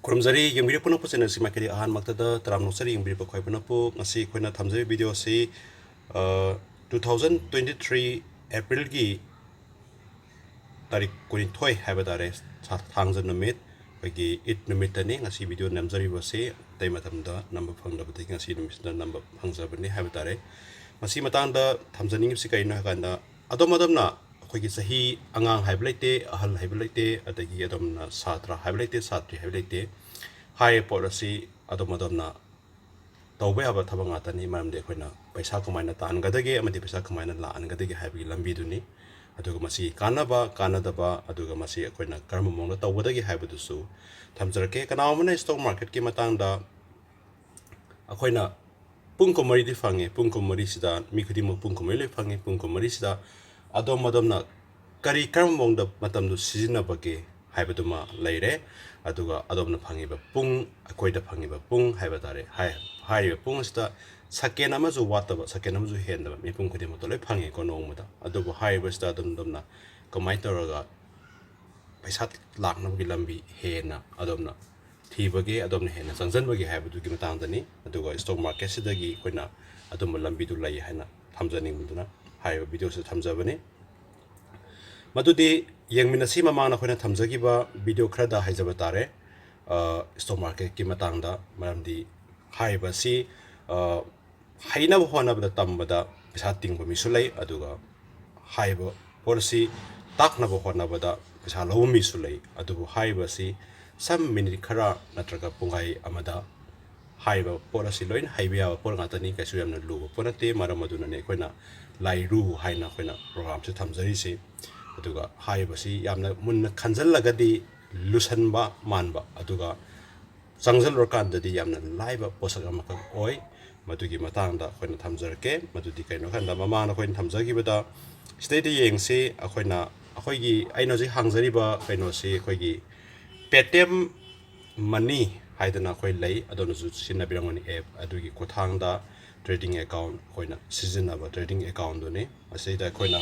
Kurumzari yang video pun apa channel si makiri ahan maktada teram nusari yang video pakai pun apa ngasi kau na thamjari video si 2023 April gi tarik kuning toy hai badare thangjan namit bagi it namit tani ngasi video namjari basi tai matam da number phang da bati ngasi namit da number phangjabani hai badare ngasi matang da thamjani si kai na kanda adom na ꯑꯩꯈꯣꯏꯒꯤ ꯆꯍꯤ ꯑꯉꯥꯡ ꯍꯥꯏꯕ ꯂꯩꯇꯦ ꯑꯍꯜ ꯍꯥꯏꯕ ꯂꯩꯇꯦ ꯑꯗꯒꯤ ꯑꯗꯣꯝꯅ ꯁꯥꯇ꯭ꯔ ꯍꯥꯏꯕ ꯂꯩꯇꯦ ꯁꯥꯇ꯭ꯔꯤ ꯍꯥꯏꯕ ꯂꯩꯇꯦ ꯍꯥꯏꯔꯤꯕ ꯄꯣꯠ ꯑꯁꯤ ꯑꯗꯣꯝꯅ ꯇꯧꯕ ꯌꯥꯕ ꯊꯕꯛ ꯉꯥꯛꯇꯅꯤ ꯃꯔꯝꯗꯤ ꯑꯩꯈꯣꯏꯅ ꯄꯩꯁꯥ ꯀꯃꯥꯏꯅ ꯇꯥꯟꯒꯗꯒꯦ ꯑꯃꯗꯤ ꯄꯩꯁꯥ ꯀꯃꯥꯏꯅ ꯂꯥꯛꯍꯟꯒꯗꯒꯦ ꯍꯥꯏꯕꯒꯤ ꯂꯝꯕꯤꯗꯨꯅꯤ ꯑꯗꯨꯒ ꯃꯁꯤ ꯀꯥꯟꯅꯕ ꯀꯥꯟꯅꯗꯕ ꯑꯗꯨꯒ ꯃꯁꯤ ꯑꯩꯈꯣꯏꯅ ꯀꯔꯝꯕ ꯃꯑꯣꯡꯗ ꯇꯧꯒꯗꯒꯦ ꯍꯥꯏꯕꯗꯨꯁꯨ ꯊꯝꯖꯔꯛꯀꯦ ꯀꯅꯥꯒꯨꯝꯕ ꯑꯃꯅ ꯁ꯭ꯇꯣꯛ ꯃꯥꯔꯀꯦꯠꯀꯤ ꯃꯇꯥꯡꯗ ꯑꯩꯈꯣꯏꯅ ꯄꯨꯡ 20ꯗꯤ ꯐꯪꯉꯦ ꯄꯨꯡ 20ꯁꯤꯗ ꯃꯤ ꯈꯨꯗꯤꯡꯃꯛ ꯄꯨꯡ 20 ꯂꯣꯏ ꯐꯪꯉꯦ ꯄꯨꯡ 20ꯁꯤꯗ ꯑꯗꯣꯝꯅ ꯀꯔꯤ ꯀꯔꯝꯕ ꯃꯑꯣꯡꯗ ꯃꯇꯝꯗꯨ ꯁꯤꯖꯤꯟꯅꯕꯒꯦ ꯍꯥꯏꯕꯗꯨꯃ ꯂꯩꯔꯦ ꯑꯗꯨꯒ ꯑꯗꯣꯝꯅ ꯐꯪꯉꯤꯕ ꯄꯨꯡ ꯑꯩꯈꯣꯏꯗ ꯐꯪꯉꯤꯕ ꯄꯨꯡ ꯍꯥꯏꯕ ꯇꯥꯔꯦ ꯍꯥꯏꯔꯤꯕ ꯄꯨꯡ ꯑꯁꯤꯗ ꯁꯦꯀꯦꯟ ꯑꯃꯁꯨ ꯋꯥꯠꯇꯕ ꯁꯦꯀꯦꯟ ꯑꯃꯁꯨ ꯍꯦꯟꯗꯕ ꯃꯤꯄꯨꯝ ꯈꯨꯗꯤꯡꯃꯛꯇ ꯂꯣꯏ ꯐꯪꯉꯦꯀꯣ ꯅꯣꯡꯃꯗ ꯑꯗꯨꯕꯨ ꯍꯥꯏꯔꯤꯕꯁꯤꯗ ꯑꯗꯣꯝꯅ ꯀꯃꯥꯏꯅ ꯇꯧꯔꯒ ꯄꯩꯁꯥ ꯂꯥꯛꯅꯕꯒꯤ ꯂꯝꯕꯤ ꯍꯦꯟꯅ ꯑꯗꯣꯝꯅ ꯊꯤꯕꯒꯦ ꯑꯗꯣꯝꯅ ꯍꯦꯟꯅ ꯆꯪꯁꯤꯟꯕꯒꯦ ꯍꯥꯏꯕꯗꯨꯒꯤ ꯃꯇꯥꯡꯗꯅꯤ ꯑꯗꯨꯒ ꯁ꯭ꯇꯣꯛ ꯃꯥꯔꯀꯦꯠꯁꯤꯗꯒꯤ ꯑꯩꯈꯣꯏꯅ ꯑꯗꯨꯝꯕ ꯂꯝꯕꯤꯗꯨ ꯂꯩ ꯍꯥꯏꯅ ꯊꯝꯖꯅꯤꯡꯕꯗꯨꯅ ꯍꯥꯏꯔꯤꯕ ꯚꯤꯗꯤꯑꯣꯁꯤ ꯊꯝꯖꯕꯅꯤ ꯃꯗꯨꯗꯤ ꯌꯦꯡꯃꯤꯟꯅꯁꯤ ꯃꯃꯥꯡꯗ ꯑꯩꯈꯣꯏꯅ ꯊꯝꯖꯈꯤꯕ ꯚꯤꯗꯤꯑꯣ ꯈꯔꯗ ꯍꯥꯏꯖꯕ ꯇꯥꯔꯦ ꯁ꯭ꯇꯣꯛ ꯃꯥꯔꯀꯦꯠꯀꯤ ꯃꯇꯥꯡꯗ ꯃꯔꯝꯗꯤ ꯍꯥꯏꯔꯤꯕꯁꯤ ꯍꯩꯅꯕ ꯍꯣꯠꯅꯕꯗ ꯇꯝꯕꯗ ꯄꯩꯁꯥ ꯇꯤꯡꯕ ꯃꯤꯁꯨ ꯂꯩ ꯑꯗꯨꯒ ꯍꯥꯏꯔꯤꯕ ꯄꯣꯠ ꯑꯁꯤ ꯇꯥꯛꯅꯕ ꯍꯣꯠꯅꯕꯗ ꯄꯩꯁꯥ ꯂꯧꯕ ꯃꯤꯁꯨ ꯂꯩ ꯑꯗꯨꯕꯨ ꯍꯥꯏꯔꯤꯕꯁꯤ ꯁꯝ ꯃꯤꯅꯤꯠ ꯈꯔ ꯅꯠꯇ꯭ꯔꯒ ꯄꯨꯡꯈꯥꯏ ꯑꯃꯗ ꯍꯥꯏꯔꯤꯕ ꯄꯣꯠ ꯑꯁꯤ ꯂꯣꯏꯅ ꯍꯩꯕ ꯌꯥꯕ ꯄꯣꯠ ꯉꯥꯛꯇꯅꯤ ꯀꯩꯁꯨ ꯌꯥꯝꯅ ꯂꯨꯕ ꯄꯣꯠ ꯅꯠꯇꯦ ꯃꯔꯝ ꯑꯗꯨꯅꯅꯦ ꯑꯩꯈꯣꯏꯅ ꯂꯥꯏꯔꯨ ꯍꯥꯏꯅ ꯑꯩꯈꯣꯏꯅ ꯄ꯭ꯔꯣꯒ꯭ꯔꯥꯝꯁꯤ ꯊꯝꯖꯔꯤꯁꯤ ꯑꯗꯨꯒ ꯍꯥꯏꯔꯤꯕꯁꯤ ꯌꯥꯝꯅ ꯃꯨꯟꯅ ꯈꯟꯖꯜꯂꯒꯗꯤ ꯂꯨꯁꯟꯕ ꯃꯥꯟꯕ ꯑꯗꯨꯒ ꯆꯪꯖꯜꯂꯨꯔꯀꯥꯟꯗꯗꯤ ꯌꯥꯝꯅ ꯂꯥꯏꯕ ꯄꯣꯠꯁꯛ ꯑꯃꯈꯛ ꯑꯣꯏ ꯃꯗꯨꯒꯤ ꯃꯇꯥꯡꯗ ꯑꯩꯈꯣꯏꯅ ꯊꯝꯖꯔꯛꯀꯦ ꯃꯗꯨꯗꯤ ꯀꯩꯅꯣ ꯍꯥꯏꯀꯥꯟꯗ ꯃꯃꯥꯡꯗ ꯑꯩꯈꯣꯏꯅ ꯊꯝꯖꯈꯤꯕꯗ ꯁꯤꯗꯩꯗ ꯌꯦꯡꯁꯤ ꯑꯩꯈꯣꯏꯒꯤ ꯑꯩꯅ ꯍꯧꯖꯤꯛ ꯍꯥꯡꯖꯔꯤꯕ ꯀꯩꯅꯣꯁꯤ ꯑꯩꯈꯣꯏꯒꯤ ꯄꯦꯇꯦꯝ ꯃꯅꯤ ꯍꯥꯏꯗꯅ ꯑꯩꯈꯣꯏ ꯂꯩ ꯑꯗꯣꯝꯅꯁꯨ ꯁꯤꯖꯤꯟꯅꯕꯤꯔꯝꯒꯅꯤ ꯑꯦꯞ ꯑꯗꯨꯒꯤ ꯈꯨꯠꯊꯥꯡꯗ ꯇ꯭ꯔꯦꯗꯤꯡ ꯑꯦꯀꯥꯎꯟ ꯑꯩꯈꯣꯏꯅ ꯁꯤꯖꯤꯟꯅꯕ ꯇ꯭ꯔꯦꯗꯤꯡ ꯑꯦꯀꯥꯎꯟꯗꯨꯅꯤ ꯑꯁꯤꯗ ꯑꯩꯈꯣꯏꯅ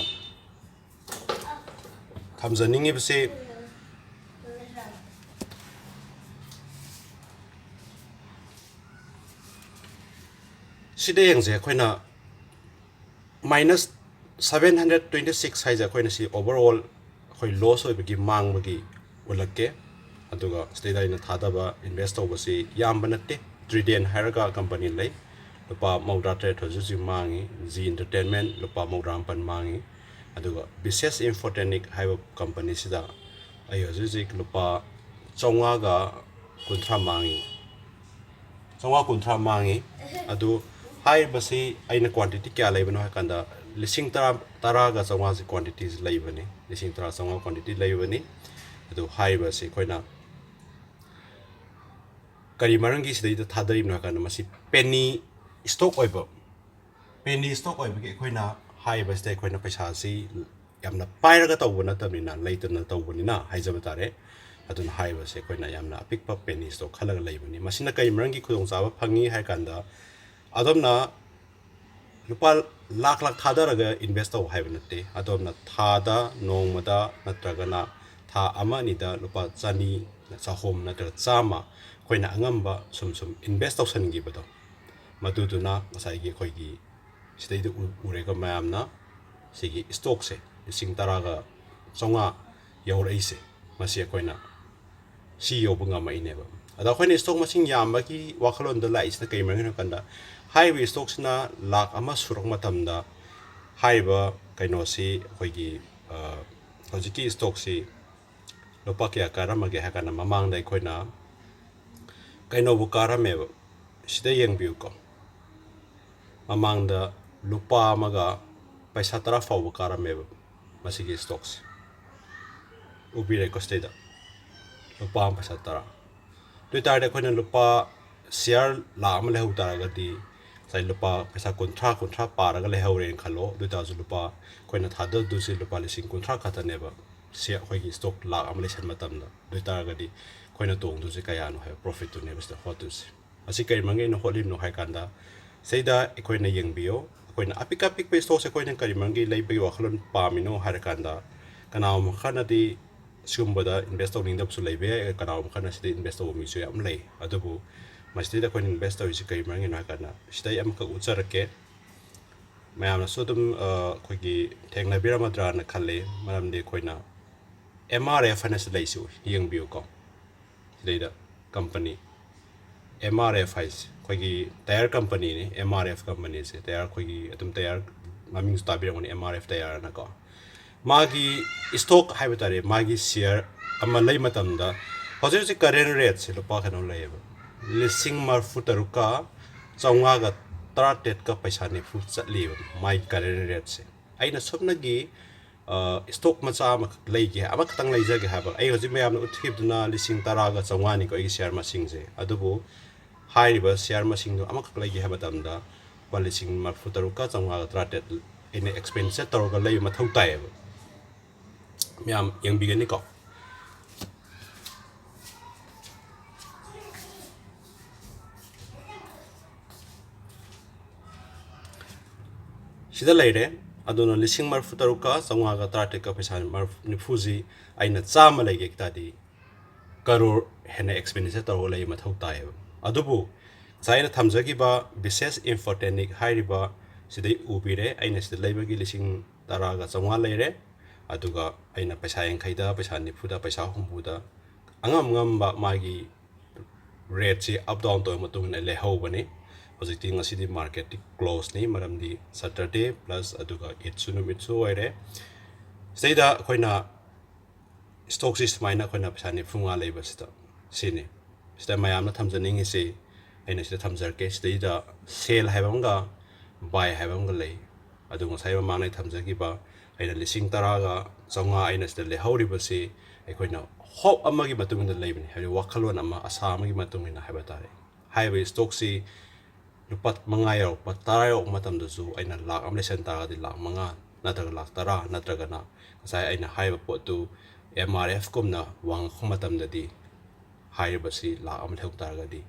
ꯊꯝꯖꯅꯤꯡꯉꯤꯕꯁꯤ ꯁꯤꯗ ꯌꯦꯡꯁꯦ ꯑꯩꯈꯣꯏꯅ -726 ꯍꯥꯏꯁꯦ ꯑꯩꯈꯣꯏꯅ ꯁꯤ ꯑꯣꯚꯔꯑꯣꯜ ꯑꯩꯈꯣꯏ ꯂꯣꯁ ꯑꯣꯏꯕꯒꯤ ꯃꯥꯡꯕꯒꯤ ꯎꯠꯂꯛꯀꯦ ꯑꯗꯨꯒ ꯁꯤꯗꯩꯗ ꯑꯩꯅ ꯊꯥꯗꯕ ꯏꯟꯚꯦꯁ ꯇꯧꯕꯁꯤ ꯌꯥꯝꯕ ꯅꯠꯇꯦ ꯇ꯭ꯔꯤꯗꯦꯟ ꯍꯥꯏꯔꯒ ꯀꯝꯄꯅꯤ ꯂꯩ ꯂꯨꯄꯥ 93 ꯍꯧꯖꯤꯛ ꯃꯥꯡꯉꯤ ꯖꯤ ꯏꯟꯇꯔꯇꯦꯟꯃꯦꯟ ꯂꯨꯄꯥ 94 ꯃꯥꯡꯉꯤ ꯑꯗꯨꯒ ꯕꯤꯁꯦꯁ ꯏꯟꯐꯣꯇꯦꯅꯤꯛ ꯍꯥꯏꯕ ꯀꯝꯄꯅꯤꯁꯤꯗ ꯑꯩ ꯍꯧꯖꯤꯛ ꯂꯨꯄꯥ 530 ꯃꯥꯡꯉꯤ 530 ꯃꯥꯡꯉꯤ ꯑꯗꯨ ꯍꯥꯏꯔꯤꯕꯁꯤ ꯑꯩꯅ ꯀ꯭ꯋꯥꯟꯇꯤꯇꯤ ꯀꯌꯥ ꯂꯩꯕꯅꯣ ꯍꯥꯏꯀꯥꯟꯗ 10,000 ꯀ꯭ꯋꯥꯟꯇꯤꯇꯤꯁꯤ ꯂꯩꯕꯅꯤ 10,000 ꯀ꯭ꯋꯥꯟꯇꯤꯇꯤ ꯂꯩꯕꯅꯤ ꯑꯗꯨ ꯍꯥꯏꯔꯤꯕꯁꯤ ꯑꯩꯈꯣꯏꯅ ꯀꯔꯤ ꯃꯔꯝꯒꯤ ꯁꯤꯗꯩꯗ ꯊꯥꯗꯔꯤꯕꯅꯣ ꯍꯥꯏꯀꯥꯟꯗ ꯃꯁꯤ ꯄꯦꯅꯤ ꯁ꯭ꯇꯣꯛ ꯑꯣꯏꯕꯒꯤ ꯑꯩꯈꯣꯏꯅ ꯍꯥꯏꯔꯤꯕꯁꯤꯗ ꯑꯩꯈꯣꯏꯅ ꯄꯩꯁꯥꯁꯤ ꯌꯥꯝꯅ ꯄꯥꯏꯔꯒ ꯇꯧꯕ ꯅꯠꯇꯕꯅꯤꯅ ꯂꯩꯇꯅ ꯇꯧꯕꯅꯤꯅ ꯍꯥꯏꯖꯕ ꯇꯥꯔꯦ ꯑꯗꯨꯅ ꯍꯥꯏꯔꯤꯕꯁꯤ ꯑꯩꯈꯣꯏꯅ ꯌꯥꯝꯅ ꯑꯄꯤꯛꯄ ꯄꯦꯅꯤ ꯁ꯭ꯇꯣꯛ ꯈꯜꯂꯒ ꯂꯩꯕꯅꯤ ꯃꯁꯤꯅ ꯀꯔꯤ ꯃꯔꯝꯒꯤ ꯈꯨꯗꯣꯡꯆꯥꯕ ꯐꯪꯉꯤ ꯍꯥꯏ ꯀꯥꯟꯗ ꯑꯗꯣꯝꯅ ꯂꯨꯄꯥ ꯂꯥꯛ ꯊꯥꯗꯔꯒ ꯏꯟꯚꯦꯁ ꯇꯧ ꯍꯥꯏꯕ ꯅꯠꯇꯦ ꯑꯗꯣꯝꯅ ꯊꯥꯗ ꯅꯣꯡꯃꯗ ꯅꯠꯇ꯭ꯔꯒꯅ ꯊꯥ ꯑꯃ ꯑꯅꯤꯗ ꯂꯨꯄꯥ 200 100 ꯅꯠꯇ꯭ꯔꯒ 100 ꯑꯩꯈꯣꯏꯅ ꯑꯉꯝꯕ ꯁꯨꯝ ꯏꯟꯚꯦꯁ ꯇꯧꯁꯟꯈꯤꯕꯗꯣ ꯃꯗꯨꯗꯨꯅ ꯉꯁꯥꯏꯒꯤ ꯑꯩꯈꯣꯏꯒꯤ ꯁꯤꯗꯩꯗ ꯎꯔꯦꯒ ꯃꯌꯥꯝꯅ ꯁꯤꯒꯤ ꯁ꯭ꯇꯣꯛꯁꯦ 10,900 ꯌꯧꯔꯛꯏꯁꯦ ꯃꯁꯤ ꯑꯩꯈꯣꯏꯅ ꯁꯤ ꯌꯧꯕ ꯉꯝꯃꯛꯏꯅꯦꯕ ꯑꯗ ꯑꯩꯈꯣꯏꯅ ꯁ꯭ꯇꯣꯛ ꯃꯁꯤꯡ ꯌꯥꯝꯕꯒꯤ ꯋꯥꯈꯜꯂꯣꯟꯗ ꯂꯥꯛꯏꯁꯤꯅ ꯀꯔꯤ ꯃꯔꯝꯒꯤꯅꯣ ꯍꯥꯏꯀꯥꯟꯗ ꯍꯥꯏꯔꯤꯕ ꯁ꯭ꯇꯣꯛꯁꯤꯅ ꯂꯥꯛ ꯑꯃ ꯁꯨꯔꯛ ꯃꯇꯝꯗ ꯍꯥꯏꯔꯤꯕ ꯀꯩꯅꯣꯁꯤ ꯑꯩꯈꯣꯏꯒꯤ ꯍꯧꯖꯤꯛꯀꯤ ꯁ꯭ꯇꯣꯛꯁꯤ ꯂꯨꯄꯥ ꯀꯌꯥ ꯀꯥꯔꯝꯃꯒꯦ ꯍꯥꯏ ꯀꯥꯟꯗ ꯃꯃꯥꯡꯗ ꯑꯩꯈꯣꯏꯅ ꯀꯩꯅꯣꯕꯨ ꯀꯥꯔꯝꯃꯦꯕ ꯁꯤꯗ ꯌꯦꯡꯕꯤꯌꯨꯀꯣ ꯃꯃꯥꯡꯗ ꯂꯨꯄꯥ ꯑꯃꯒ ꯄꯩꯁꯥ 10 ꯐꯥꯎꯕ ꯀꯥꯔꯝꯃꯦꯕ ꯃꯁꯤꯒꯤ ꯁ꯭ꯇꯣꯛꯁꯦ ꯎꯕꯤꯔꯦꯀꯣ ꯁꯤꯗꯩꯗ ꯂꯨꯄꯥ ꯑꯃ ꯄꯩꯁꯥ 10 ꯑꯗꯨ ꯑꯣꯏꯇꯥꯔꯗꯤ ꯑꯩꯈꯣꯏꯅ ꯂꯨꯄꯥ ꯁꯤꯌꯥꯔ ꯂꯥꯛ ꯑꯃ ꯂꯩꯍꯧ ꯇꯥꯔꯒꯗꯤ ꯉꯁꯥꯏ ꯂꯨꯄꯥ ꯄꯩꯁꯥ 30 ꯄꯥꯔꯒ ꯂꯩꯍꯧꯔꯦꯅ ꯈꯜꯂꯣ ꯑꯗꯨ ꯑꯣꯏꯇꯥꯔꯁꯨ ꯂꯨꯄꯥ ꯑꯩꯈꯣꯏꯅ ꯊꯥꯗꯗꯣꯏꯁꯤ ꯂꯨꯄꯥ 30,000 ꯈꯛꯇꯅꯦꯕ ꯁꯤ ꯑꯩꯈꯣꯏꯒꯤ ꯁ꯭ꯇꯣꯛ ꯂꯥꯛ ꯑꯃ ꯂꯩꯁꯟ ꯃꯇꯝꯗ ꯑꯗꯨ ꯑꯣꯏꯇꯥꯔꯒꯗꯤ ꯑꯩꯈꯣꯏꯅ ꯇꯣꯡꯗꯣꯏꯁꯤ ꯀꯌꯥꯅꯣ ꯍꯥꯏꯕ ꯄ꯭ꯔꯣꯐꯤꯠꯇꯨꯅꯦꯕ ꯁꯤꯗ ꯍꯣꯠꯇꯣꯏꯁꯤ ꯑꯁꯤ ꯀꯔꯤ ꯃꯔꯝꯒꯤ ꯑꯩꯅ ꯍꯣꯠꯂꯤꯕꯅꯣ ꯍꯥꯏ ꯀꯥꯟꯗ ꯁꯤꯗ ꯑꯩꯈꯣꯏꯅ ꯌꯦꯡꯕꯤꯌꯣ ꯑꯩꯈꯣꯏꯅ ꯑꯄꯤꯛꯄ ꯁ꯭ꯇꯣꯛꯁꯦ ꯑꯩꯈꯣꯏꯅ ꯀꯔꯤ ꯃꯔꯝꯒꯤ ꯂꯩꯕꯒꯤ ꯋꯥꯈꯜꯂꯣꯟ ꯄꯥꯝꯃꯤꯅꯣ ꯍꯥꯏꯔꯀꯥꯟꯗ ꯀꯅꯥꯒꯨꯝꯕ ꯈꯔꯅꯗꯤ ꯁꯤꯒꯨꯝꯕꯗ ꯏꯟꯚꯦꯁ ꯇꯧꯅꯤꯡꯗꯕꯁꯨ ꯂꯩꯕ ꯌꯥꯏ ꯀꯅꯥꯒꯨꯝꯕ ꯈꯔꯅ ꯁꯤꯗ ꯏꯟꯚꯦꯁ ꯇꯧꯕ ꯃꯤꯁꯨ ꯌꯥꯝ ꯂꯩ ꯑꯗꯨꯕꯨ ꯃꯁꯤꯗ ꯑꯩꯈꯣꯏꯅ ꯏꯟꯚꯦꯁ ꯇꯧꯔꯤꯁꯤ ꯀꯔꯤ ꯃꯔꯝꯒꯤꯅꯣ ꯍꯥꯏꯀꯥꯟꯗ ꯁꯤꯗ ꯑꯩ ꯑꯃꯈꯛ ꯎꯠꯆꯔꯛꯀꯦ ꯃꯌꯥꯝꯅꯁꯨ ꯑꯗꯨꯝ ꯑꯩꯈꯣꯏꯒꯤ ꯊꯦꯡꯅꯕꯤꯔꯝꯃꯗ꯭ꯔꯥꯅ ꯈꯜꯂꯤ ꯃꯔꯝꯗꯤ ꯑꯩꯈꯣꯏꯅ MRF ꯍꯥꯏꯅ ꯁꯤ ꯂꯩꯁꯤ ꯌꯦꯡꯕꯤꯌꯨꯀꯣ ꯁꯤꯗꯩꯗ ꯀꯝꯄꯅꯤ MRF ꯍꯥꯏꯁꯤ ꯑꯩꯈꯣꯏꯒꯤ ꯇꯥꯌꯔ ꯀꯝꯄꯅꯤꯅꯤ MRF ꯀꯝꯄꯅꯤꯁꯦ ꯇꯥꯌꯔ ꯑꯩꯈꯣꯏꯒꯤ ꯑꯗꯨꯝ ꯇꯥꯌꯔ ꯃꯃꯤꯡꯁꯨ ꯇꯥꯕꯤꯔꯝꯒꯅꯤ MRF ꯇꯥꯌꯔꯅꯀꯣ मागी स्टॉक है तारे मागी शेयर अमा लई मतमदा हौजे हौजे करेंट रेट से लुपा खनो लेब लिसिंग मरफु तरुका चौंगागा तराटेट का पैसा निफु चटली माई करेंट रेट से अइना सबनगी स्टॉक मचा अमा लेगे अमा खतंग लेजगे हाबा अइ हौजे मयामना उथिबदना लिसिंग तरागा चौंगानी को शेयर मसिंग से अदुबु हाइरिबा शेयर मसिंग दो अमा खक लेगे हाबा तमदा लिसिंग मरफु तरुका चौंगागा तराटेट इन एक्सपेंसेस तरुगा लेब मथौ तायब ꯃꯌꯥꯝ ꯌꯦꯡꯕꯤꯒꯅꯤꯀꯣ ꯁꯤꯗ ꯂꯩꯔꯦ ꯑꯗꯨꯅ ꯂꯤꯁꯤꯡ ꯃꯔꯐꯨ ꯇꯔꯨꯛꯀ ꯆꯥꯝꯃꯉꯥꯒ ꯇꯔꯥꯇꯔꯦꯠꯀ ꯄꯩꯁꯥ ꯅꯤꯐꯨꯁꯤ ꯑꯩꯅ ꯆꯥꯝꯃ ꯂꯩꯒꯦ ꯇꯥꯔꯗꯤ ꯀꯔꯣꯔ ꯍꯦꯟꯅ ꯑꯦꯛꯁꯄꯦꯟꯗꯤꯆꯔ ꯇꯧꯔꯒ ꯂꯩꯕ ꯃꯊꯧ ꯇꯥꯏꯌꯦꯕ ꯑꯗꯨꯕꯨ ꯉꯁꯥꯏ ꯑꯩꯅ ꯊꯝꯖꯈꯤꯕ ꯕꯤꯁꯦꯁ ꯏꯝꯄꯣꯔꯇꯦꯟꯅꯤꯛ ꯍꯥꯏꯔꯤꯕ ꯁꯤꯗꯩ ꯎꯕꯤꯔꯦ ꯑꯩꯅ ꯁꯤꯗ ꯂꯩꯕꯒꯤ ꯂꯤꯁꯤꯡ ꯇꯔꯥꯒ ꯆꯥꯝꯃꯉꯥ ꯂꯩꯔꯦ ꯑꯗꯨꯒ ꯑꯩꯅ ꯄꯩꯁꯥ ꯌꯥꯡꯈꯩꯗ ꯄꯩꯁꯥ ꯅꯤꯐꯨꯗ ꯄꯩꯁꯥ ꯍꯨꯝꯐꯨꯗ ꯑꯉꯝ ꯉꯝꯕ ꯃꯥꯒꯤ ꯔꯦꯠꯁꯤ ꯑꯞ ꯗꯥꯎꯟ ꯇꯧꯕ ꯃꯇꯨꯡ ꯏꯟꯅ ꯂꯩꯍꯧꯕꯅꯤ ꯍꯧꯖꯤꯛꯇꯤ ꯉꯁꯤꯗꯤ ꯃꯥꯔꯀꯦꯠꯇꯤ ꯀ꯭ꯂꯣꯁꯅꯤ ꯃꯔꯝꯗꯤ ꯁꯇꯔꯗꯦ ꯄ꯭ꯂꯁ ꯑꯗꯨꯒ ꯏꯠꯁꯨ ꯅꯨꯃꯤꯠꯁꯨ ꯑꯣꯏꯔꯦ ꯁꯤꯗꯩꯗ ꯑꯩꯈꯣꯏꯅ ꯁ꯭ꯇꯣꯛꯁꯤ ꯁꯨꯃꯥꯏꯅ ꯑꯩꯈꯣꯏꯅ ꯄꯩꯁꯥ ꯅꯤꯐꯨꯃꯉꯥ ꯂꯩꯕꯁꯤꯗ ꯁꯤꯅꯤ ꯁꯤꯗ ꯃꯌꯥꯝꯅ ꯊꯝꯖꯅꯤꯡꯉꯤꯁꯤ ꯑꯩꯅ ꯁꯤꯗ ꯊꯝꯖꯔꯛꯀꯦ ꯁꯤꯗꯩꯗ ꯁꯦꯜ ꯍꯥꯏꯕ ꯑꯃꯒ ꯕꯥꯏ ꯍꯥꯏꯕ ꯑꯃꯒ ꯂꯩ ꯑꯗꯨ ꯉꯁꯥꯏ ꯃꯃꯥꯡꯗ ꯊꯝꯖꯈꯤꯕ ꯑꯩꯅ ꯂꯤꯁꯤꯡ ꯇꯔꯥꯒ ꯆꯥꯝꯃꯉꯥ ꯑꯩꯅ ꯁꯤꯗ ꯂꯩꯍꯧꯔꯤꯕꯁꯤ ꯑꯩꯈꯣꯏꯅ ꯍꯣꯞ ꯑꯃꯒꯤ ꯃꯇꯨꯡ ꯏꯟꯅ ꯂꯩꯕꯅꯤ ꯍꯥꯏꯕꯗꯤ ꯋꯥꯈꯜꯂꯣꯟ ꯑꯃ ꯑꯁꯥ ꯑꯃꯒꯤ ꯃꯇꯨꯡ ꯏꯟꯅ ꯍꯥꯏꯕ ꯇꯥꯔꯦ ꯍꯥꯏꯔꯤꯕ ꯁ꯭ꯇꯣꯛꯁꯤ ꯂꯨꯄꯥ 5 ꯌꯧꯔꯛꯄ 10 ꯌꯧꯔꯛꯄ ꯃꯇꯝꯗꯁꯨ ꯑꯩꯅ ꯂꯥꯛ ꯑꯃ ꯂꯩꯁꯟ ꯇꯥꯔꯒꯗꯤ ꯂꯥꯛ 5 ꯅꯠꯇ꯭ꯔꯒ ꯂꯥꯛ 10 ꯅꯠꯇ꯭ꯔꯒꯅ ꯉꯁꯥꯏ ꯑꯩꯅ ꯍꯥꯏꯔꯤꯕ ꯄꯣꯠꯇꯨ MRF ꯀꯨꯝꯅ ꯋꯥꯡꯉꯛꯄ ꯃꯇꯝꯗꯗꯤ ꯍꯥꯏꯔꯤꯕꯁꯤ ꯂꯥꯛ ꯑꯃ ꯂꯩꯍꯧ ꯇꯥꯔꯒꯗꯤ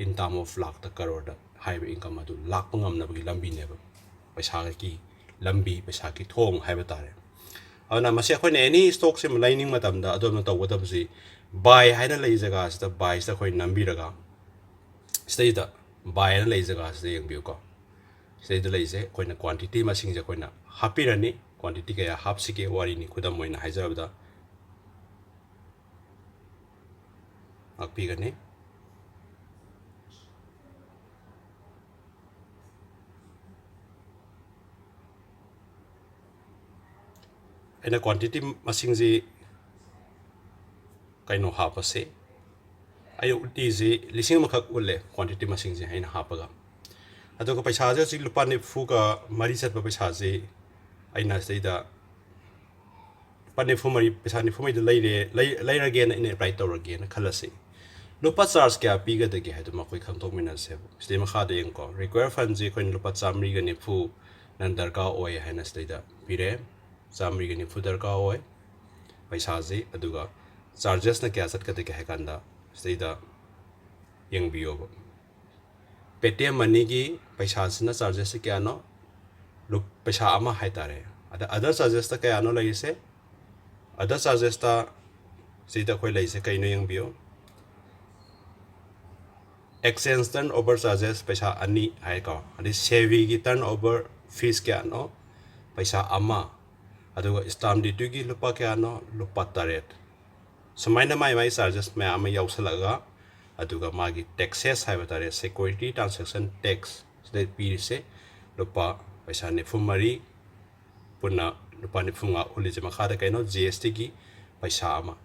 ꯏꯟ ꯇꯥꯔꯝ ꯑꯣꯐ ꯂꯥꯛꯇ ꯀꯔꯣꯔꯗ ꯍꯥꯏꯔꯤꯕ ꯏꯟꯀꯝ ꯑꯗꯨ ꯂꯥꯛꯄ ꯉꯝꯅꯕꯒꯤ ꯂꯝꯕꯤꯅꯦꯕ ꯄꯩꯁꯥꯒꯤ ꯂꯝꯕꯤ ꯄꯩꯁꯥꯒꯤ ꯊꯣꯡ ꯍꯥꯏꯕ ꯇꯥꯔꯦ ꯑꯗꯨꯅ ꯃꯁꯤ ꯑꯩꯈꯣꯏꯅ ꯑꯦꯅꯤ ꯁ꯭ꯇꯣꯛꯁꯤ ꯂꯩꯅꯤꯡ ꯃꯇꯝꯗ ꯑꯗꯣꯝꯅ ꯇꯧꯒꯗꯕꯁꯤ ꯕꯥꯏ ꯍꯥꯏꯅ ꯂꯩ ꯖꯒꯥꯁꯤꯗ ꯕꯥꯏꯁꯤꯗ ꯑꯩꯈꯣꯏ ꯅꯝꯕꯤꯔꯒ ꯁꯤꯗꯩꯗ ꯕꯥꯏ ꯍꯥꯏꯅ ꯂꯩ ꯖꯒꯥꯁꯤꯗ ꯌꯦꯡꯕꯤꯌꯨꯀꯣ ꯁꯤꯗꯩꯗ ꯂꯩꯁꯦ ꯑꯩꯈꯣꯏꯅ ꯀ꯭ꯋꯥꯟꯇꯤꯇꯤ ꯃꯁꯤꯡꯁꯦ ꯑꯩꯈꯣꯏꯅ ꯍꯥꯞꯄꯤꯔꯅꯤ ꯀ꯭ꯋꯥꯟꯇꯤꯇꯤ ꯀꯌꯥ ꯍꯥꯞꯁꯤꯒꯦ ꯋꯥꯔꯤꯅꯤ ꯈꯨꯗꯝ ꯑꯣꯏꯅ ꯍꯥꯏꯖꯔꯕꯗ ꯉꯥꯛꯄꯤꯒꯅꯤ ꯑꯩꯅ ꯀ꯭ꯋꯥꯟꯇꯤꯇꯤ ꯃꯁꯤꯡꯁꯤ ꯀꯩꯅꯣ ꯍꯥꯞꯄꯁꯦ ꯑꯩ ꯎꯠꯂꯤꯁꯤ ꯂꯤꯁꯤꯡ ꯑꯃꯈꯛ ꯎꯠꯂꯦ ꯀ꯭ꯋꯥꯟꯇꯤꯇꯤ ꯃꯁꯤꯡꯁꯦ ꯑꯩꯅ ꯍꯥꯞꯄꯒ ꯑꯗꯨꯒ ꯄꯩꯁꯥꯁꯦ ꯍꯧꯖꯤꯛ ꯂꯨꯄꯥ ꯅꯤꯐꯨꯒ ꯃꯔꯤ ꯆꯠꯄ ꯄꯩꯁꯥꯁꯤ ꯑꯩꯅ ꯁꯤꯗꯩꯗ ꯂꯨꯄꯥ ꯅꯤꯐꯨꯃꯔꯤ ꯄꯩꯁꯥ ꯅꯤꯐꯨꯃꯔꯤꯗ ꯂꯩꯔꯒꯦꯅ ꯑꯩꯅ ꯑꯦꯄ꯭ꯂꯥꯏ ꯇꯧꯔꯒꯦꯅ ꯈꯜꯂꯁꯤ ꯂꯨꯄꯥ ꯆꯥꯔꯖ ꯀꯌꯥ ꯄꯤꯒꯗꯒꯦ ꯍꯥꯏꯗꯨꯃ ꯑꯩꯈꯣꯏ ꯈꯪꯗꯣꯛꯃꯤꯟꯅꯁꯦꯕ ꯁꯤꯗꯩ ꯃꯈꯥꯗ ꯌꯦꯡꯀꯣ ꯔꯤꯀ꯭ꯋꯦꯌꯔ ꯐꯟꯁꯤ ꯑꯩꯈꯣꯏꯅ ꯂꯨꯄꯥ 140 ꯅꯪ ꯗꯔꯀꯥꯔ ꯑꯣꯏ ꯍꯥꯏꯅ ꯁꯤꯗꯩꯗ ꯄꯤꯔꯦ 140 ꯗꯔꯀꯥꯔ ꯑꯣꯏ ꯄꯩꯁꯥꯁꯤ ꯑꯗꯨꯒ ꯆꯥꯔꯖꯦꯁꯅ ꯀꯌꯥ ꯆꯠꯀꯗꯒꯦ ꯍꯥꯏ ꯀꯥꯟꯗ ꯁꯤꯗꯩꯗ ꯌꯦꯡꯕꯤꯌꯣꯕ ꯄꯦꯇꯤꯑꯦꯝ ꯃꯅꯤꯒꯤ ꯄꯩꯁꯥꯁꯤꯅ ꯆꯥꯔꯖꯦꯁꯁꯤ ꯀꯌꯥꯅꯣ ꯄꯩꯁꯥ ꯑꯃ ꯍꯥꯏꯇꯥꯔꯦ ꯑꯗ ꯑꯗꯔ ꯆꯥꯔꯖꯦꯁꯇ ꯀꯌꯥꯅꯣ ꯂꯩꯔꯤꯁꯦ ꯑꯗꯔ ꯆꯥꯔꯖꯦꯁꯇ ꯁꯤꯗ ꯑꯩꯈꯣꯏ ꯂꯩꯁꯦ ꯀꯩꯅꯣ ꯌꯦꯡꯕꯤꯌꯨ एक्सचेंज टर्न ओवर चार्जेस पैसा अनी है को अदि सेवी की टर्न ओवर फीस क्या नो पैसा अमा अदुगा स्टाम्प ड्यूटी की लुपा क्या नो लुपा 8 सुमाइना माई चार्जेस मैं आम याउसलगा अदुगा मागी टैक्सेस है बतारे सिक्योरिटी ट्रांजैक्शन टैक्स सिदे पीरिसे लुपा पैसा निफुमरी पुना लुपा निफुंगा उलिजे मखादा कैनो जीएसटी की पैसा अमा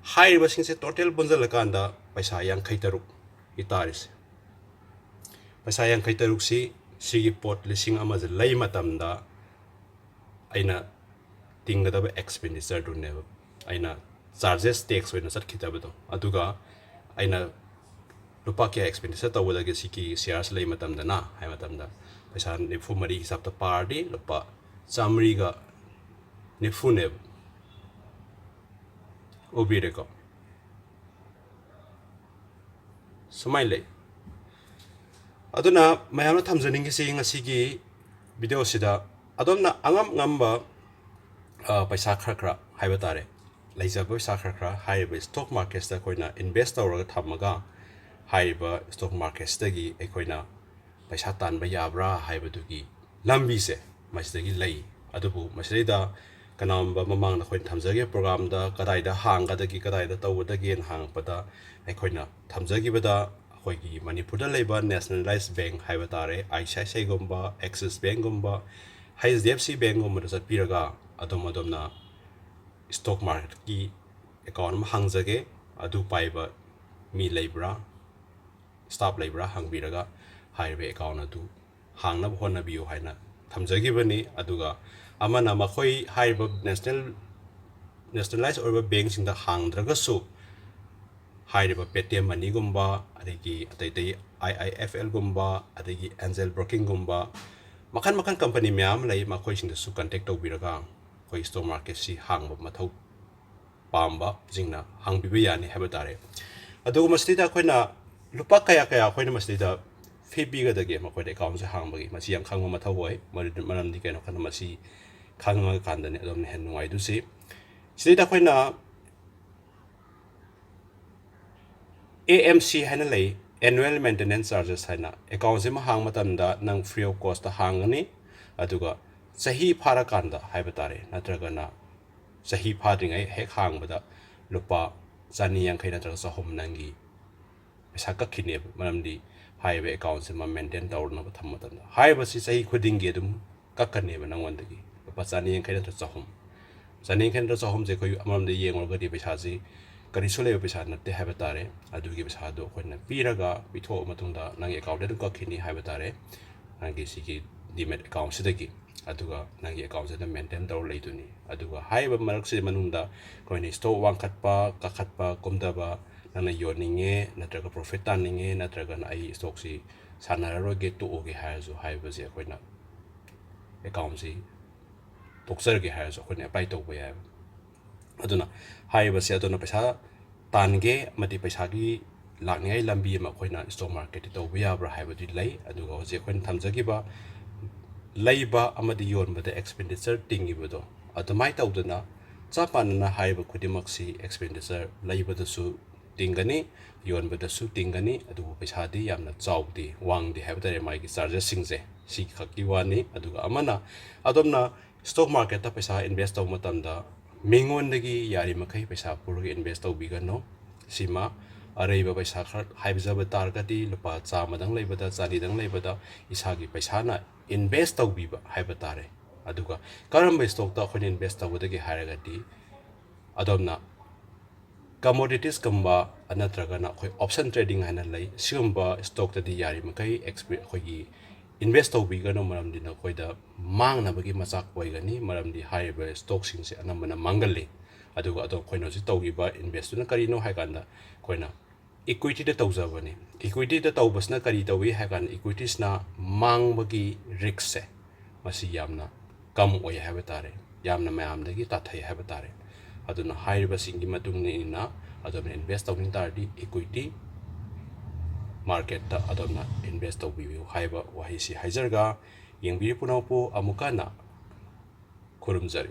हाइरिबा सिंसे टोटल बुंजलकांदा पैसा 53 इतारिसे पैसा 53 सिगी पोट लिसिंग अमज लई मतमदा अइना तिंगदब एक्सपेंडिचर दुनेब अइना चार्जेस टैक्स होइना चटखितबदो अदुगा अइना लुपा क्या एक्सपेंडिचर तवदगे सिकी शेयर्स लई मतमदा ना हाय मतमदा पैसा निफु मरी हिसाब त पार्टी लुपा 100 गा निफु नेब ओबिरेको सुमाइ लई अदुना मयामना थमजनिंगि ngasi वीडियो सिदा अदोमना angam ngamba पैसा खरा खरा हाइबा तारे ꯂꯩꯖꯕ ꯄꯩꯁꯥ ꯈꯔ ꯍꯥꯏꯔꯤꯕ ꯁ꯭ꯇꯣꯛ ꯃꯥꯔꯀꯦꯠꯁꯇ ꯑꯩꯈꯣꯏꯅ ꯏꯟꯚꯦꯁ ꯇꯧꯔꯒ ꯊꯝꯃꯒ ꯍꯥꯏꯔꯤꯕ ꯁ꯭ꯇꯣꯛ ꯃꯥꯔꯀꯦꯠꯁꯇꯒꯤ ꯑꯩꯈꯣꯏꯅ ꯄꯩꯁꯥ ꯇꯥꯟꯕ ꯌꯥꯕ꯭ꯔꯥ ꯍꯥꯏꯕꯗꯨꯒꯤ ꯂꯝꯕꯤꯁꯦ ꯃꯁꯤꯗꯒꯤ ꯂꯩ ꯑꯗꯨꯕꯨ ꯃꯁꯤꯗꯩꯗ ꯀꯅꯥꯒꯨꯝꯕ ꯃꯃꯥꯡꯗ ꯑꯩꯈꯣꯏꯅ ꯊꯝꯖꯒꯤꯕ ꯄ꯭ꯔꯣꯒ꯭ꯔꯥꯝꯗ ꯀꯗꯥꯏꯗ ꯍꯥꯡꯒꯗꯒꯦ ꯀꯗꯥꯏꯗ ꯇꯧꯒꯗꯒꯦꯅ ꯍꯪꯉꯛꯄꯗ ꯑꯩꯈꯣꯏꯅ ꯊꯝꯖꯈꯤꯕꯗ ꯑꯩꯈꯣꯏꯒꯤ ꯃꯅꯤꯄꯨꯔꯗ ꯂꯩꯕ ꯅꯦꯁꯅꯦꯂꯥꯏꯁ ꯕꯦꯡꯛ ꯍꯥꯏꯕ ꯇꯥꯔꯦ ICICIꯒꯨꯝꯕ ꯑꯦꯛꯁꯤꯁ ꯕꯦꯡꯛꯒꯨꯝꯕ HDFC ꯕꯦꯡꯛꯒꯨꯝꯕꯗ ꯆꯠꯄꯤꯔꯒ ꯑꯗꯣꯝꯅ ꯁ꯭ꯇꯣꯛ ꯃꯥꯔꯀꯦꯠꯀꯤ ꯑꯦꯀꯥꯎꯟ ꯑꯃ ꯍꯥꯡꯖꯒꯦ ꯑꯗꯨ ꯄꯥꯏꯕ ꯃꯤ ꯂꯩꯕ꯭ꯔꯥ ꯁ꯭ꯇꯥꯐ ꯂꯩꯕ꯭ꯔꯥ ꯍꯪꯕꯤꯔꯒ ꯍꯥꯏꯔꯤꯕ ꯑꯦꯀꯥꯎꯟ ꯑꯗꯨ ꯍꯥꯡꯅꯕ ꯍꯣꯠꯅꯕꯤꯌꯨ ꯍꯥꯏꯅ ꯊꯝꯖꯈꯤꯕꯅꯤ ꯑꯗꯨꯒ ꯑꯃꯅ ꯃꯈꯣꯏ ꯍꯥꯏꯔꯤꯕ ꯅꯦꯁꯅꯦꯂꯥꯏꯁ ꯑꯣꯏꯕ ꯕꯦꯡꯛꯁꯤꯡꯗ ꯍꯥꯡꯗ꯭ꯔꯒꯁꯨ ꯍꯥꯏꯔꯤꯕ ꯄꯦꯇꯤꯑꯦꯝ ꯃꯅꯤꯒꯨꯝꯕ ꯑꯗꯒꯤ ꯑꯇꯩ IIFLꯒꯨꯝꯕ ꯑꯗꯒꯤ ꯑꯦꯟꯖꯦꯜ ꯕ꯭ꯔꯣꯀꯤꯡꯒꯨꯝꯕ ꯃꯈꯜ ꯀꯝꯄꯅꯤ ꯃꯌꯥꯝ ꯂꯩ ꯃꯈꯣꯏꯁꯤꯡꯗꯁꯨ ꯀꯟꯇꯦꯛ ꯇꯧꯕꯤꯔꯒ ꯑꯩꯈꯣꯏ ꯁ꯭ꯇꯣꯛ ꯃꯥꯔꯀꯦꯠꯁꯤ ꯍꯥꯡꯕ ꯃꯊꯧ ꯄꯥꯝꯕꯁꯤꯡꯅ ꯍꯥꯡꯕꯤꯕ ꯌꯥꯅꯤ ꯍꯥꯏꯕ ꯇꯥꯔꯦ ꯑꯗꯨꯒ ꯃꯁꯤꯗ ꯑꯩꯈꯣꯏꯅ ꯂꯨꯄꯥ ꯀꯌꯥ ꯑꯩꯈꯣꯏꯅ ꯃꯁꯤꯗ ꯐꯤ ꯄꯤꯒꯗꯒꯦ ꯃꯈꯣꯏꯗ ꯑꯦꯀꯥꯎꯟꯁꯦ ꯍꯥꯡꯕꯒꯤ ꯃꯁꯤ ꯌꯥꯝ ꯈꯪꯕ ꯃꯊꯧ ꯑꯣꯏ ꯃꯔꯝꯗꯤ ꯀꯩꯅꯣ ꯈꯟꯅ ꯃꯁꯤ ꯈꯪꯉꯀꯥꯟꯗꯅꯤ ꯑꯗꯣꯝꯅ ꯍꯦꯟꯅ ꯅꯨꯡꯉꯥꯏꯗꯣꯏꯁꯤ ꯁꯤꯗꯩꯗ ꯑꯩꯈꯣꯏꯅ AMC 하나 ꯂꯩ annual maintenance charges 하나 ꯑꯦꯀꯥꯎꯟꯁꯤ ꯑꯃ ꯍꯥꯡꯕ ꯃꯇꯝꯗ ꯅꯪ ꯐ꯭ꯔꯤ ꯑꯣꯐ ꯀꯣꯁꯇ ꯍꯥꯡꯒꯅꯤ ꯑꯗꯨꯒ ꯆꯍꯤ ꯐꯥꯔꯀꯥꯟꯗ ꯍꯥꯏꯕ ꯇꯥꯔꯦ ꯅꯠꯇ꯭ꯔꯒꯅ ꯆꯍꯤ ꯐꯥꯗ꯭ꯔꯤꯉꯩ ꯍꯦꯛ ꯍꯥꯡꯕꯗ ꯂꯨꯄꯥ 150 ꯅꯠꯇ꯭ꯔꯒ 300 ꯅꯪꯒꯤ ꯄꯩꯁꯥ ꯀꯛꯈꯤꯅꯦꯕ ꯃꯔꯝꯗꯤ ꯍꯥꯏꯔꯤꯕ ꯑꯦꯀꯥꯎꯟꯁꯤ ꯑꯃ ꯃꯦꯟꯇꯦꯟ ꯇꯧꯅꯕ ꯊꯝꯕ ꯃꯇꯝꯗ ꯍꯥꯏꯔꯤꯕꯁꯤ ꯆꯍꯤ ꯈꯨꯗꯤꯡꯒꯤ ꯑꯗꯨꯝ ꯀꯛꯀꯅꯦꯕ ꯅꯪꯉꯣꯟꯗꯒꯤ ꯂꯨꯄꯥ 150 ꯅꯠꯇ꯭ꯔꯒ 300 150 ꯅꯠꯇ꯭ꯔꯒ 300ꯁꯦ ꯑꯩꯈꯣꯏ ꯑꯃꯔꯣꯝꯗ ꯌꯦꯡꯂꯨꯔꯒꯗꯤ ꯄꯩꯁꯥꯁꯤ ꯀꯔꯤꯁꯨ ꯂꯩꯕ ꯄꯩꯁꯥ ꯅꯠꯇꯦ ꯍꯥꯏꯕ ꯇꯥꯔꯦ ꯑꯗꯨꯒꯤ ꯄꯩꯁꯥꯗꯣ ꯑꯩꯈꯣꯏꯅ ꯄꯤꯔꯒ ꯄꯤꯊꯣꯛꯑ ꯃꯇꯨꯡꯗ ꯅꯪꯒꯤ ꯑꯦꯀꯥꯎꯟꯗ ꯑꯗꯨꯝ ꯀꯛꯈꯤꯅꯤ ꯍꯥꯏꯕ ꯇꯥꯔꯦ ꯅꯪꯒꯤ ꯁꯤꯒꯤ ꯗꯤꯃꯦꯠ ꯑꯦꯀꯥꯎꯟꯁꯤꯗꯒꯤ ꯑꯗꯨꯒ ꯅꯪꯒꯤ ꯑꯦꯀꯥꯎꯟꯁꯤꯗ ꯃꯦꯟꯇꯦꯟ ꯇꯧꯔ ꯂꯩꯗꯣꯏꯅꯤ ꯑꯗꯨꯒ ꯍꯥꯏꯔꯤꯕ ꯃꯔꯛꯁꯤ ꯃꯅꯨꯡꯗ ꯑꯩꯈꯣꯏꯅ ꯁ꯭ꯇꯣꯛ ꯋꯥꯡꯈꯠꯄ ꯀꯥꯈꯠꯄ ꯀꯨꯝꯗꯕ ꯅꯪꯅ ꯌꯣꯟꯅꯤꯡꯉꯦ ꯅꯠꯇ꯭ꯔꯒ ꯄ꯭ꯔꯣꯐꯤꯠ ꯇꯥꯅꯤꯡꯉꯦ ꯅꯠꯇ꯭ꯔꯒꯅ ꯑꯩ ꯁ꯭ꯇꯣꯛꯁꯤ ꯁꯥꯟꯅꯔꯔꯣꯏꯒꯦ ꯇꯣꯛꯑꯒꯦ ꯍꯥꯏꯔꯁꯨ ꯍꯥꯏꯕꯁꯤ ꯑꯩꯈꯣꯏꯅ ꯑꯦꯀꯥꯎꯟꯁꯤ ꯇꯣꯛꯆꯔꯒꯦ ꯍꯥꯏꯔꯁꯨ ꯑꯩꯈꯣꯏꯅ ꯑꯦꯄ꯭ꯂꯥꯏ ꯇꯧꯕ ꯌꯥꯏꯕ ꯑꯗꯨꯅ ꯍꯥꯏꯔꯤꯕꯁꯤ ꯑꯗꯨꯅ ꯄꯩꯁꯥ ꯇꯥꯟꯒꯦ ꯑꯃꯗꯤ ꯄꯩꯁꯥꯒꯤ ꯂꯥꯛꯅꯤꯡꯉꯥꯏ ꯂꯝꯕꯤ ꯑꯃ ꯑꯩꯈꯣꯏꯅ ꯁ꯭ꯇꯣꯛ ꯃꯥꯔꯀꯦꯠꯇꯤ ꯇꯧꯕ ꯌꯥꯕ꯭ꯔꯥ ꯍꯥꯏꯕꯗꯨ ꯂꯩ ꯑꯗꯨꯒ ꯍꯧꯖꯤꯛ ꯑꯩꯈꯣꯏꯅ ꯊꯝꯖꯈꯤꯕ ꯂꯩꯕ ꯑꯃꯗꯤ ꯌꯣꯟꯕꯗ ꯑꯦꯛꯁꯄꯦꯟꯗꯤꯆꯔ ꯇꯤꯡꯉꯤꯕꯗꯣ ꯑꯗꯨꯃꯥꯏꯅ ꯇꯧꯗꯅ ꯆꯞ ꯃꯥꯟꯅꯅ ꯍꯥꯏꯔꯤꯕ ꯈꯨꯗꯤꯡꯃꯛꯁꯤ ꯑꯦꯛꯁꯄꯦꯟꯗꯤꯆꯔ ꯂꯩꯕꯗꯁꯨ ꯇꯤꯡꯒꯅꯤ ꯌꯣꯟꯕꯗꯁꯨ ꯇꯤꯡꯒꯅꯤ ꯑꯗꯨꯕꯨ ꯄꯩꯁꯥꯗꯤ ꯌꯥꯝꯅ ꯆꯥꯎꯗꯦ ꯋꯥꯡꯗꯦ ꯍꯥꯏꯕ ꯇꯥꯔꯦ ꯃꯥꯒꯤ ꯆꯥꯔꯖꯦꯁꯁꯤꯡꯁꯦ ꯁꯤ ꯈꯛꯀꯤ ꯋꯥꯅꯤ ꯑꯗꯨꯒ ꯑꯃꯅ ꯑꯗꯣꯝꯅ ꯁ꯭ꯇꯣꯛ ꯃꯥꯔꯀꯦꯠꯇ ꯄꯩꯁꯥ ꯏꯟꯚꯦꯁ ꯇꯧꯕ ꯃꯇꯝꯗ ꯃꯤꯉꯣꯟꯗꯒꯤ ꯌꯥꯔꯤꯃꯈꯩ ꯄꯩꯁꯥ ꯄꯨꯔꯒ ꯏꯟꯚꯦꯁ ꯇꯧꯕꯤꯒꯅꯨ ꯁꯤꯃ ꯑꯔꯩꯕ ꯄꯩꯁꯥ ꯈꯔ ꯍꯥꯏꯖꯕ ꯇꯥꯔꯒꯗꯤ ꯂꯨꯄꯥ 100ꯗꯪ ꯂꯩꯕꯗ 100ꯗꯪ ꯂꯩꯕꯗ ꯏꯁꯥꯒꯤ ꯄꯩꯁꯥꯅ ꯏꯟꯚꯦꯁ ꯇꯧꯕꯤꯕ ꯍꯥꯏꯕ ꯇꯥꯔꯦ ꯑꯗꯨꯒ ꯀꯔꯝꯕ ꯁ꯭ꯇꯣꯛꯇ ꯑꯩꯈꯣꯏꯅ ꯏꯟꯚꯦꯁ ꯇꯧꯒꯗꯒꯦ ꯍꯥꯏꯔꯒꯗꯤ ꯑꯗꯣꯝꯅ commoditiesꯀꯨꯝꯕ ꯅꯠꯇ꯭ꯔꯒꯅ ꯑꯩꯈꯣꯏ ꯑꯣꯞꯁꯟ ꯇ꯭ꯔꯦꯗꯤꯡ ꯍꯥꯏꯅ ꯂꯩ ꯁꯤꯒꯨꯝꯕ ꯁ꯭ꯇꯣꯛꯇꯗꯤ ꯌꯥꯔꯤꯃꯈꯩ ꯑꯩꯈꯣꯏꯒꯤ ꯏꯟꯚꯦꯁ ꯇꯧꯕꯤꯒꯅꯨ ꯃꯔꯝꯗꯤ ꯅꯈꯣꯏꯗ ꯃꯥꯡꯅꯕꯒꯤ ꯃꯆꯥꯛ ꯑꯣꯏꯒꯅꯤ ꯃꯔꯝꯗꯤ ꯍꯥꯏꯔꯤꯕ ꯁ꯭ꯇꯣꯛꯁꯤꯡꯁꯦ ꯑꯅꯝꯕꯅ ꯃꯥꯡꯒꯜꯂꯤ ꯑꯗꯨꯒ ꯑꯩꯈꯣꯏꯅ ꯍꯧꯖꯤꯛ ꯇꯧꯈꯤꯕ ꯏꯟꯚꯦꯁꯇꯨꯅ ꯀꯔꯤꯅꯣ ꯍꯥꯏ ꯀꯥꯟꯗ ꯑꯩꯈꯣꯏꯅ ꯏꯀ꯭ꯋꯤꯇꯤꯗ ꯇꯧꯖꯕꯅꯤ ꯏꯀ꯭ꯋꯤꯇꯤꯗ ꯇꯧꯕꯁꯤꯅ ꯀꯔꯤ ꯇꯧꯏ ꯍꯥꯏ ꯀꯥꯟꯗ ꯏꯀ꯭ꯋꯤꯇꯤꯁꯅ ꯃꯥꯡꯕꯒꯤ ꯔꯤꯛꯁꯁꯦ ꯃꯁꯤ ꯌꯥꯝꯅ ꯀꯝ ꯑꯣꯏ ꯍꯥꯏꯕ ꯇꯥꯔꯦ ꯌꯥꯝꯅ ꯃꯌꯥꯝꯗꯒꯤ ꯇꯥꯊꯩ ꯍꯥꯏꯕ ꯇꯥꯔꯦ ꯑꯗꯨꯅ ꯍꯥꯏꯔꯤꯕꯁꯤꯡꯒꯤ ꯃꯇꯨꯡ ꯏꯟꯅ ꯑꯗꯣꯝꯅ ꯏꯟꯚꯦꯁ ꯇꯧꯅꯤꯡ ꯇꯥꯔꯗꯤ ꯏꯀ꯭ꯋꯤꯇꯤ ꯃꯥꯔꯀꯦꯠꯇ ꯑꯗꯣꯝꯅ ꯏꯟꯚꯦꯁ ꯇꯧꯕꯤꯌꯨ ꯍꯥꯏꯕ ꯋꯥꯍꯩꯁꯤ ꯍꯥꯏꯖꯔꯒ ꯌꯦꯡꯕꯤꯔꯤ ꯄꯨꯝꯅꯃꯛꯄꯨ ꯑꯃꯨꯛꯀ ꯍꯟꯅ ꯈꯨꯔꯨꯝꯖꯔꯤ